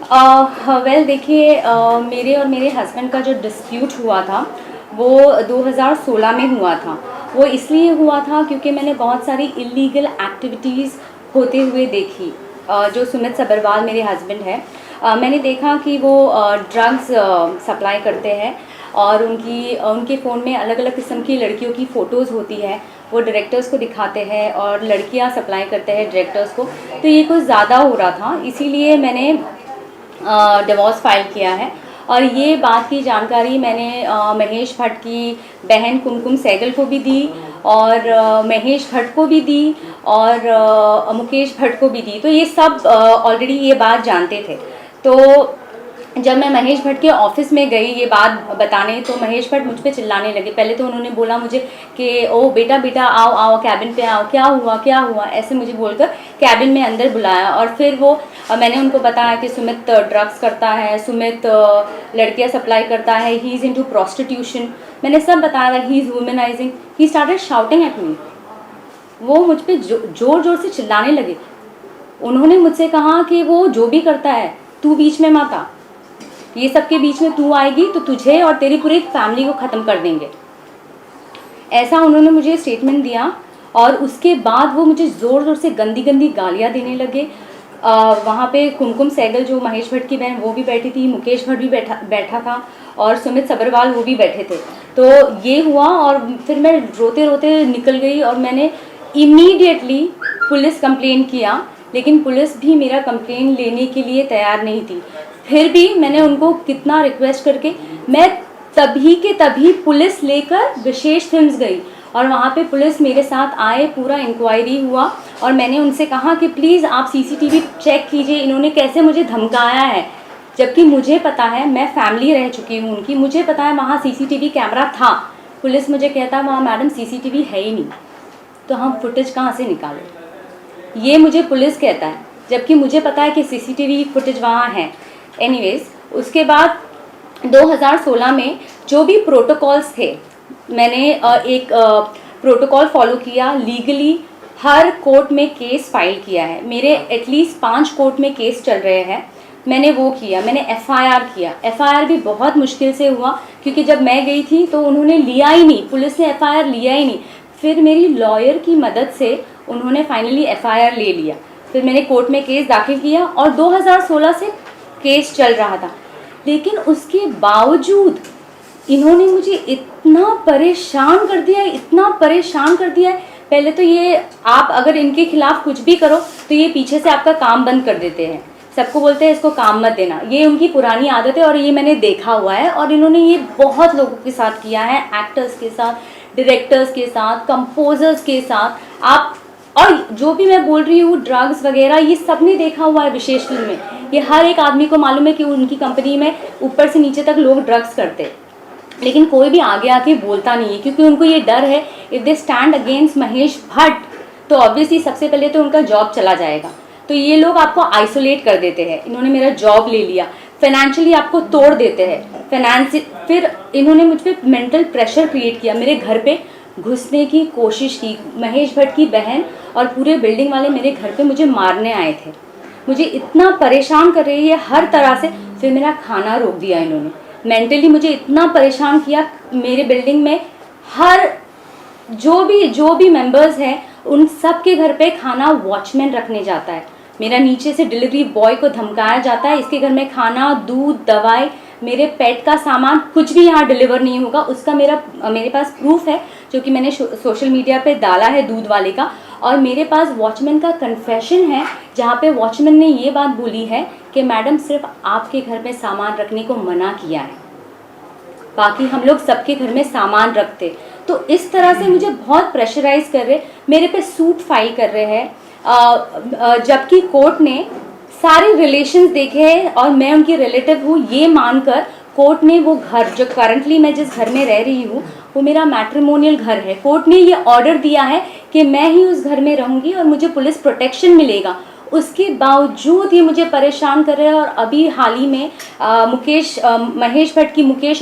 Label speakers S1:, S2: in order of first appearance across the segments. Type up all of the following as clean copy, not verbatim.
S1: Well देखिए, मेरे और मेरे हस्बैंड का जो डिस्प्यूट हुआ था वो 2016 में हुआ था। वो इसलिए हुआ था क्योंकि मैंने बहुत सारी इलीगल एक्टिविटीज़ होते हुए देखी। जो सुमित सब्रवाल मेरे हस्बैंड है, मैंने देखा कि वो ड्रग्स सप्लाई करते हैं और उनके फ़ोन में अलग अलग किस्म की लड़कियों की फ़ोटोज़ होती है। वो डायरेक्टर्स को दिखाते हैं और लड़कियां सप्लाई करते हैं डायरेक्टर्स को। तो ये कुछ ज़्यादा हो रहा था, इसीलिए मैंने डिवोर्स फाइल किया है। और ये बात की जानकारी मैंने महेश भट्ट की बहन कुमकुम सहगल को भी दी और महेश भट्ट को भी दी और मुकेश भट्ट को भी दी। तो ये सब ऑलरेडी ये बात जानते थे। तो जब मैं महेश भट्ट के ऑफिस में गई ये बात बताने, तो महेश भट्ट मुझ पे चिल्लाने लगे। पहले तो उन्होंने बोला मुझे कि ओ बेटा बेटा आओ आओ कैबिन पे आओ, क्या हुआ ऐसे मुझे बोलकर कैबिन में अंदर बुलाया। और फिर वो मैंने उनको बताया कि सुमित ड्रग्स करता है, सुमित लड़कियां सप्लाई करता है, ही इज़ इनटू प्रोस्टिट्यूशन। मैंने सब बताया, he is womanizing. He started shouting at me. वो मुझ पर जोर जोर से चिल्लाने लगे। उन्होंने मुझसे कहा कि वो जो भी करता है तू बीच में मत आ, ये सब के बीच में तू आएगी तो तुझे और तेरी पूरी फैमिली को ख़त्म कर देंगे। ऐसा उन्होंने मुझे स्टेटमेंट दिया। और उसके बाद वो मुझे ज़ोर ज़ोर से गंदी गंदी गालियाँ देने लगे। वहाँ पे कुमकुम सहगल जो महेश भट्ट की बहन वो भी बैठी थी, मुकेश भट्ट भी बैठा था और सुमित सब्रवाल वो भी बैठे थे। तो ये हुआ और फिर मैं रोते रोते निकल गई और मैंने इमीडिएटली पुलिस कंप्लेन किया। लेकिन पुलिस भी मेरा कंप्लेन लेने के लिए तैयार नहीं थी। फिर भी मैंने उनको कितना रिक्वेस्ट करके मैं तभी के तभी पुलिस लेकर विशेष फिल्म्स गई और वहाँ पे पुलिस मेरे साथ आए, पूरा इंक्वायरी हुआ और मैंने उनसे कहा कि प्लीज़ आप सीसीटीवी चेक कीजिए, इन्होंने कैसे मुझे धमकाया है। जबकि मुझे पता है, मैं फैमिली रह चुकी हूँ उनकी, मुझे पता है वहाँ सीसीटीवी कैमरा था। पुलिस मुझे कहता वहाँ मैडम सीसीटीवी है ही नहीं, तो हम फुटेज कहाँ से निकालें, ये मुझे पुलिस कहता है, जबकि मुझे पता है कि सीसीटीवी फुटेज वहाँ है। एनीवेज, उसके बाद 2016 में जो भी प्रोटोकॉल्स थे, मैंने एक प्रोटोकॉल फॉलो किया। लीगली हर कोर्ट में केस फाइल किया है। मेरे एटलीस्ट 5 कोर्ट में केस चल रहे हैं। मैंने वो किया, मैंने एफआईआर किया। एफआईआर भी बहुत मुश्किल से हुआ क्योंकि जब मैं गई थी तो उन्होंने लिया ही नहीं, पुलिस ने एफआईआर लिया ही नहीं। फिर मेरी लॉयर की मदद से उन्होंने फाइनली एफआईआर ले लिया। फिर मैंने कोर्ट में केस दाखिल किया और 2016 से केस चल रहा था। लेकिन उसके बावजूद इन्होंने मुझे इतना परेशान कर दिया है, इतना परेशान कर दिया है। पहले तो ये, आप अगर इनके खिलाफ कुछ भी करो तो ये पीछे से आपका काम बंद कर देते हैं, सबको बोलते हैं इसको काम मत देना। ये उनकी पुरानी आदत है और ये मैंने देखा हुआ है और इन्होंने ये बहुत लोगों के साथ किया है, एक्टर्स के साथ, डायरेक्टर्स के साथ, कंपोजर्स के साथ। आप और जो भी मैं बोल रही हूँ ड्रग्स वगैरह, ये सब ने देखा हुआ है विशेष फिल्म में। ये हर एक आदमी को मालूम है कि उनकी कंपनी में ऊपर से नीचे तक लोग ड्रग्स करते हैं, लेकिन कोई भी आगे आके बोलता नहीं है क्योंकि उनको ये डर है if they stand against Mahesh Bhatt तो ऑब्वियसली सबसे पहले तो उनका जॉब चला जाएगा। तो ये लोग आपको आइसोलेट कर देते हैं। इन्होंने मेरा जॉब ले लिया, फाइनेंशियली आपको तोड़ देते हैं। फिर इन्होंने मुझ पर मेंटल प्रेशर क्रिएट किया, मेरे घर पे घुसने की कोशिश की। महेश भट्ट की बहन और पूरे बिल्डिंग वाले मेरे घर पे मुझे मारने आए थे। मुझे इतना परेशान कर रही है हर तरह से। फिर मेरा खाना रोक दिया इन्होंने, मेंटली मुझे इतना परेशान किया। मेरे बिल्डिंग में हर जो भी मेंबर्स हैं उन सब के घर पे खाना वॉचमैन रखने जाता है। मेरा नीचे से डिलीवरी बॉय को धमकाया जाता है, इसके घर में खाना, दूध, दवाई, मेरे पेट का सामान कुछ भी यहाँ डिलीवर नहीं होगा। उसका मेरे पास प्रूफ है जो कि मैंने सोशल मीडिया पे डाला है, दूध वाले का। और मेरे पास वॉचमैन का कन्फेशन है जहाँ पे वॉचमैन ने ये बात बोली है कि मैडम सिर्फ आपके घर में सामान रखने को मना किया है, बाकी हम लोग सबके घर में सामान रखते। तो इस तरह से मुझे बहुत प्रेशराइज कर रहे, मेरे पे सूट फाइल कर रहे हैं। जबकि कोर्ट ने सारे रिलेशंस देखे हैं और मैं उनकी रिलेटिव हूँ ये मानकर कोर्ट ने वो घर, जो करंटली मैं जिस घर में रह रही हूँ वो मेरा मैट्रिमोनियल घर है, कोर्ट ने ये ऑर्डर दिया है कि मैं ही उस घर में रहूँगी और मुझे पुलिस प्रोटेक्शन मिलेगा। उसके बावजूद ये मुझे परेशान कर रहे हैं। और अभी हाल ही में मुकेश और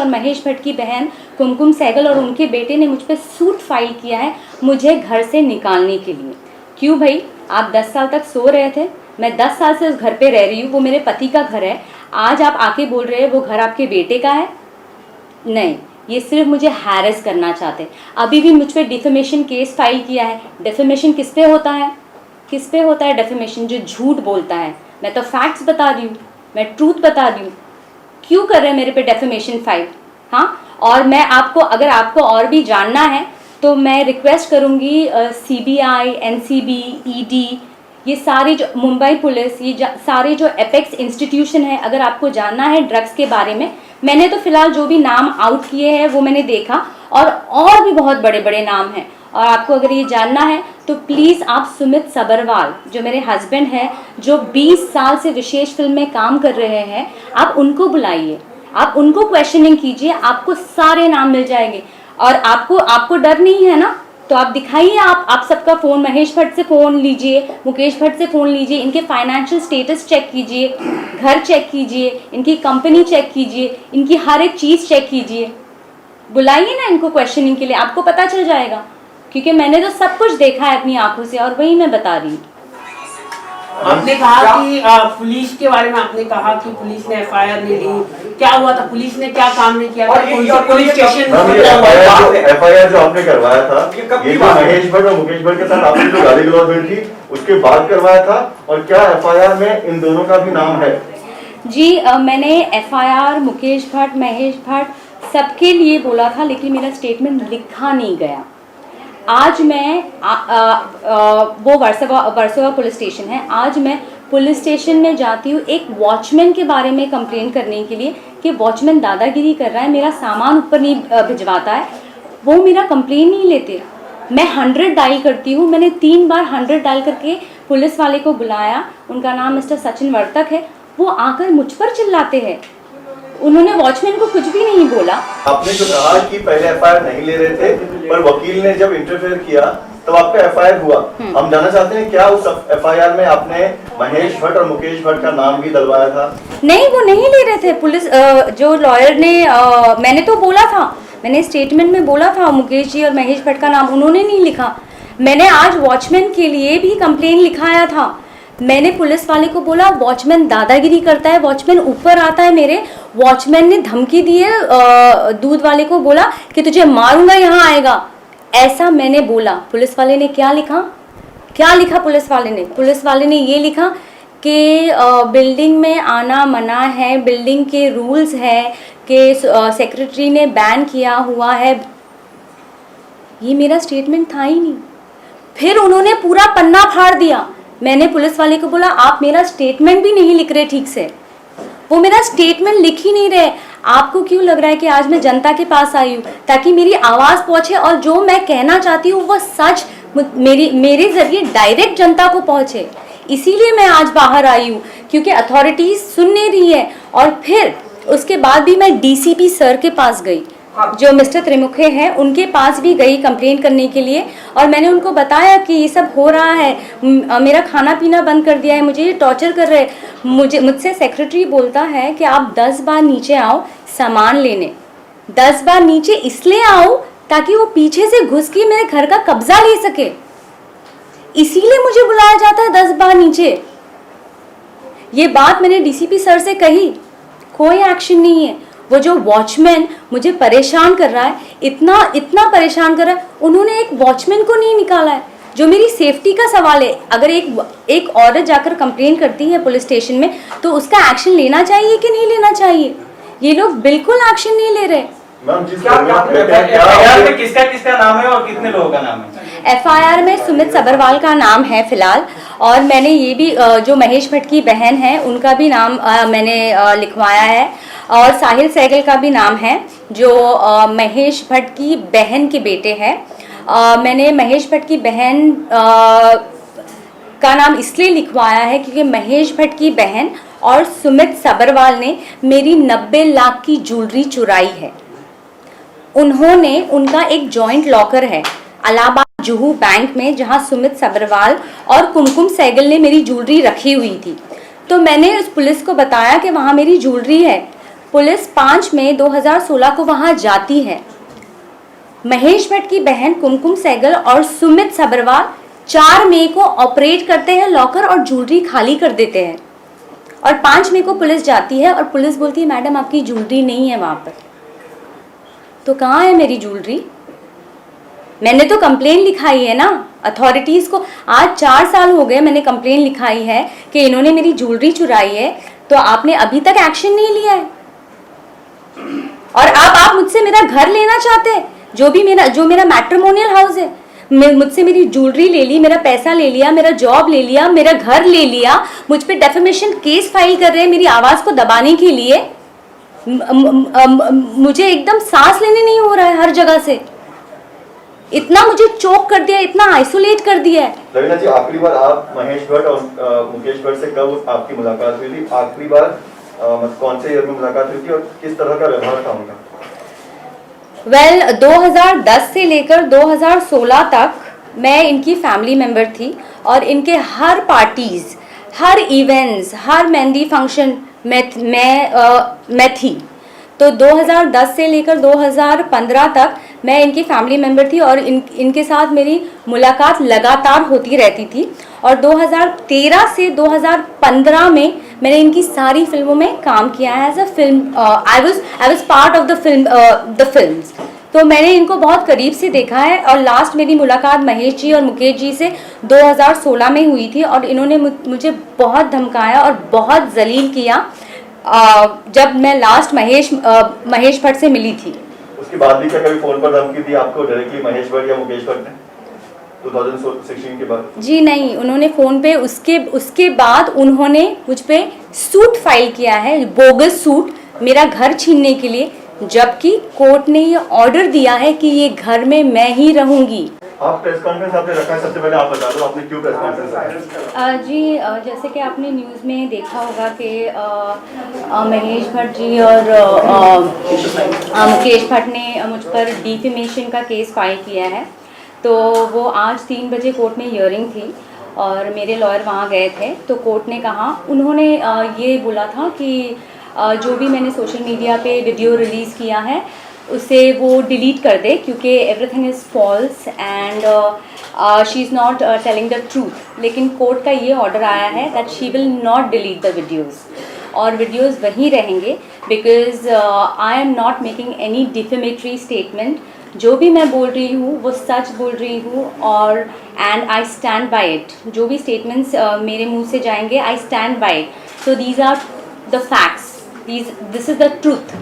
S1: महेश भट्ट की बहन कुमकुम सहगल और उनके बेटे ने मुझ पर सूट फाइल किया है मुझे घर से निकालने के लिए। क्यों भाई, आप 10 साल तक सो रहे थे, मैं 10 साल से उस घर पे रह रही हूँ, वो मेरे पति का घर है। आज आप आके बोल रहे हैं वो घर आपके बेटे का है? नहीं, ये सिर्फ मुझे हैरेस करना चाहते हैं। अभी भी मुझ पे डिफेमेशन केस फाइल किया है। डिफेमेशन किस पे होता है? किस पे होता है डिफेमेशन? जो झूठ बोलता है। मैं तो फैक्ट्स बता रही हूँ, मैं ट्रूथ बता रही हूँ। क्यों कर रहे हैं मेरे पे डिफेमेशन फाइल? हाँ, और मैं आपको, अगर आपको और भी जानना है तो मैं रिक्वेस्ट करूँगी CBI, NCB, ED, ये सारी जो मुंबई पुलिस, ये सारे जो एपेक्स इंस्टीट्यूशन है, अगर आपको जानना है ड्रग्स के बारे में, मैंने तो फिलहाल जो भी नाम आउट किए हैं वो मैंने देखा, और भी बहुत बड़े बड़े नाम हैं। और आपको अगर ये जानना है तो प्लीज़ आप सुमित सबरवाल, जो मेरे हस्बैंड हैं, जो 20 साल से विशेष फिल्म में काम कर रहे हैं, आप उनको बुलाइए, आप उनको क्वेश्चनिंग कीजिए, आपको सारे नाम मिल जाएंगे। और आपको डर नहीं है ना, तो आप दिखाइए, आप सबका फ़ोन, महेश भट्ट से फ़ोन लीजिए, मुकेश भट्ट से फ़ोन लीजिए, इनके फाइनेंशियल स्टेटस चेक कीजिए, घर चेक कीजिए, इनकी कंपनी चेक कीजिए, इनकी हर एक चीज़ चेक कीजिए। बुलाइए ना इनको क्वेश्चनिंग के लिए, आपको पता चल जाएगा, क्योंकि मैंने तो सब कुछ देखा है अपनी आंखों से, और वही मैं बता रही हूँ।
S2: आपने कहा कि पुलिस के बारे में आपने कहा कि पुलिस ने FIR नहीं ली, क्या हुआ था? पुलिस ने क्या काम नहीं किया था? पुलिस स्टेशन
S3: FIR जो आपने करवाया था, ये जो महेश भट्ट और मुकेश भट्ट के साथ आपने जो गाली गलौज हुई थी उसके बाद करवाया था, और क्या FIR में इन दोनों का भी नाम है?
S1: जी, मैंने FIR मुकेश भट्ट, महेश भट्ट सबके लिए बोला था, लेकिन मेरा स्टेटमेंट लिखा नहीं गया। आज मैं वो वर्सोवा पुलिस स्टेशन है, आज मैं पुलिस स्टेशन में जाती हूँ एक वॉचमैन के बारे में कंप्लेन करने के लिए कि वॉचमैन दादागिरी कर रहा है, मेरा सामान ऊपर नहीं भिजवाता है। वो मेरा कंप्लेन नहीं लेते। मैं 100 डायल करती हूँ, मैंने 3 बार 100 डायल करके पुलिस वाले को बुलाया, उनका नाम मिस्टर सचिन वर्तक है, वो आकर मुझ पर चिल्लाते हैं। उन्होंने वॉचमैन को कुछ भी नहीं बोला।
S3: आपने जो कहा कि पहले FIR नहीं ले रहे थे, पर वकील ने जब इंटरफेयर किया तब आपका FIR हुआ। हम जानना चाहते हैं क्या उस FIR में आपने महेश भट्ट और मुकेश भट्ट का नाम भी डलवाया था?
S1: नहीं, वो नहीं ले रहे थे। पुलिस जो लॉयर ने, मैंने तो बोला था, मैंने स्टेटमेंट में बोला था मुकेश जी और महेश भट्ट का नाम, उन्होंने नहीं लिखा। मैंने आज वॉचमैन के लिए भी कंप्लेन लिखाया था। मैंने पुलिस वाले को बोला वॉचमैन दादागिरी करता है, वॉचमैन ऊपर आता है मेरे, वॉचमैन ने धमकी दी है, दूध वाले को बोला कि तुझे मारूंगा, यहाँ आएगा, ऐसा मैंने बोला। पुलिस वाले ने क्या लिखा? क्या लिखा पुलिस वाले ने? पुलिस वाले ने ये लिखा कि बिल्डिंग में आना मना है, बिल्डिंग के रूल्स है कि सेक्रेटरी ने बैन किया हुआ है। ये मेरा स्टेटमेंट था ही नहीं। फिर उन्होंने पूरा पन्ना फाड़ दिया। मैंने पुलिस वाले को बोला आप मेरा स्टेटमेंट भी नहीं लिख रहे ठीक से, वो मेरा स्टेटमेंट लिख ही नहीं रहे। आपको क्यों लग रहा है कि आज मैं जनता के पास आई हूँ ताकि मेरी आवाज़ पहुँचे और जो मैं कहना चाहती हूँ वो सच मेरे ज़रिए डायरेक्ट जनता को पहुँचे? इसीलिए मैं आज बाहर आई हूँ, क्योंकि अथॉरिटीज़ सुन नहीं रही है। और फिर उसके बाद भी मैं DCP सर के पास गई, जो मिस्टर त्रिमुखे हैं, उनके पास भी गई कंप्लेन करने के लिए, और मैंने उनको बताया कि ये सब हो रहा है, मेरा खाना पीना बंद कर दिया है, मुझे ये टॉर्चर कर रहे हैं। मुझसे सेक्रेटरी बोलता है कि आप 10 बार नीचे आओ सामान लेने। 10 बार नीचे इसलिए आओ ताकि वो पीछे से घुस के मेरे घर का कब्जा ले सके, इसीलिए मुझे बुलाया जाता है 10 बार नीचे। ये बात मैंने DCP सर से कही, कोई एक्शन नहीं है। वो जो वॉचमैन मुझे परेशान कर रहा है, इतना परेशान कर रहा है, उन्होंने एक वॉचमैन को नहीं निकाला है। जो मेरी सेफ्टी का सवाल है, अगर एक औरत जाकर कंप्लेन करती है पुलिस स्टेशन में तो उसका एक्शन लेना चाहिए कि नहीं लेना चाहिए? ये लोग बिल्कुल एक्शन नहीं ले रहे।
S4: FIR में किसका नाम है और कितने लोगों का नाम है?
S1: FIR में सुमित सबरवाल का नाम है फिलहाल, और मैंने ये भी जो महेश भट्ट की बहन है उनका भी नाम मैंने लिखवाया है, और साहिल सहगल का भी नाम है जो महेश भट्ट की बहन के बेटे हैं। मैंने महेश भट्ट की बहन का नाम इसलिए लिखवाया है क्योंकि महेश भट्ट की बहन और सुमित सबरवाल ने मेरी 90 लाख की ज्वेलरी चुराई है। उन्होंने, उनका एक जॉइंट लॉकर है इलाहाबाद जुहू बैंक में, जहां सुमित सबरवाल और कुमकुम सहगल ने मेरी ज्वेलरी रखी हुई थी। तो मैंने उस पुलिस को बताया कि वहां मेरी ज्वेलरी है। पुलिस 5 मई 2016 को वहां जाती है। महेश भट्ट की बहन कुमकुम सहगल और सुमित सबरवाल 4 मई को ऑपरेट करते हैं लॉकर और ज्वेलरी खाली कर देते हैं, और 5 मई को पुलिस जाती है और पुलिस बोलती है मैडम आपकी ज्वेलरी नहीं है वहाँ पर। तो कहाँ है मेरी ज्वेलरी? मैंने तो कंप्लेन लिखाई है ना अथॉरिटीज़ को। आज 4 साल हो गए मैंने कंप्लेन लिखाई है कि इन्होंने मेरी ज्वेलरी चुराई है, तो आपने अभी तक एक्शन नहीं लिया है। और आप मुझसे मेरा घर लेना चाहते हैं, जो मेरा मैट्रिमोनियल हाउस है, मुझसे मेरी ज्वेलरी ले ली, मेरा पैसा ले लिया, मेरा जॉब ले लिया, मेरा घर ले लिया, मुझ पे डेफेमेशन केस फाइल कर रहे हैं मेरी आवाज़ को दबाने के लिए। मुझे एकदम सांस लेने नहीं हो रहा है हर जगह से। इतना मुझे चोक कर दिया, इतना आइसोलेट कर दिया है।
S3: रवीना जी, आखिरी बार आप महेश भट्ट और मुकेश भट्ट से कब आपकी मुलाकात हुई थी? आखिरी बार कौन से ईयर में मुलाकात हुई थी और किस तरह का व्यवहार था उनका?
S1: वेल 2010 से लेकर 2016 तक मैं इनकी फैमिली मेंबर थी और इनके हर पार्टीज़, हर इवेंट्स, हर मेहंदी फंक्शन मैं थी। तो 2010 से लेकर 2015 तक मैं इनकी फैमिली मेंबर थी और इनके साथ मेरी मुलाकात लगातार होती रहती थी। और 2013 से 2015 में मैंने इनकी सारी फिल्मों में काम किया है as a film. I was part of the films. तो मैंने इनको बहुत करीब से देखा है और लास्ट मेरी मुलाकात महेश जी और मुकेश जी से 2016 में हुई थी और इन्होंने मुझे बहुत धमकाया और बहुत जलील किया जब मैं लास्ट महेश भट्ट से मिली थी।
S3: उसके बाद भी क्या कभी फोन पर धमकी दी आपको डायरेक्टली महेश भट्ट या मुकेश भट्ट ने 2016 के बाद? जी
S1: नहीं, उन्होंने फ़ोन पे उसके बाद उन्होंने मुझ पे सूट फाइल किया है, बोगस सूट, मेरा घर छीनने के लिए, जबकि कोर्ट ने ये ऑर्डर दिया है कि ये घर में मैं ही रहूंगी।
S3: आप प्रेस कॉन्फ्रेंस आपने रखा है, सबसे पहले आप बता दो आपने क्यों प्रेस कॉन्फ्रेंस रखा है?
S1: जी, जैसे कि आपने न्यूज़ में देखा होगा कि महेश भट्ट जी और मुकेश भट्ट ने मुझ पर डिफेमेशन का केस फाइल किया है। तो वो आज 3 बजे कोर्ट में हियरिंग थी और मेरे लॉयर वहाँ गए थे। तो कोर्ट ने कहा, उन्होंने ये बोला था कि जो भी मैंने सोशल मीडिया पे वीडियो रिलीज़ किया है उसे वो डिलीट कर दे, क्योंकि everything is false and she is not telling the truth. लेकिन कोर्ट का ये ऑर्डर आया है that she will not delete the videos, और वीडियोज़ वहीं रहेंगे, because I am not making any defamatory statement. जो भी मैं बोल रही हूँ वो सच बोल रही हूँ और and I stand by it. जो भी स्टेटमेंट्स मेरे मुंह से जाएंगे, I stand by it. So these are the facts, this is the truth.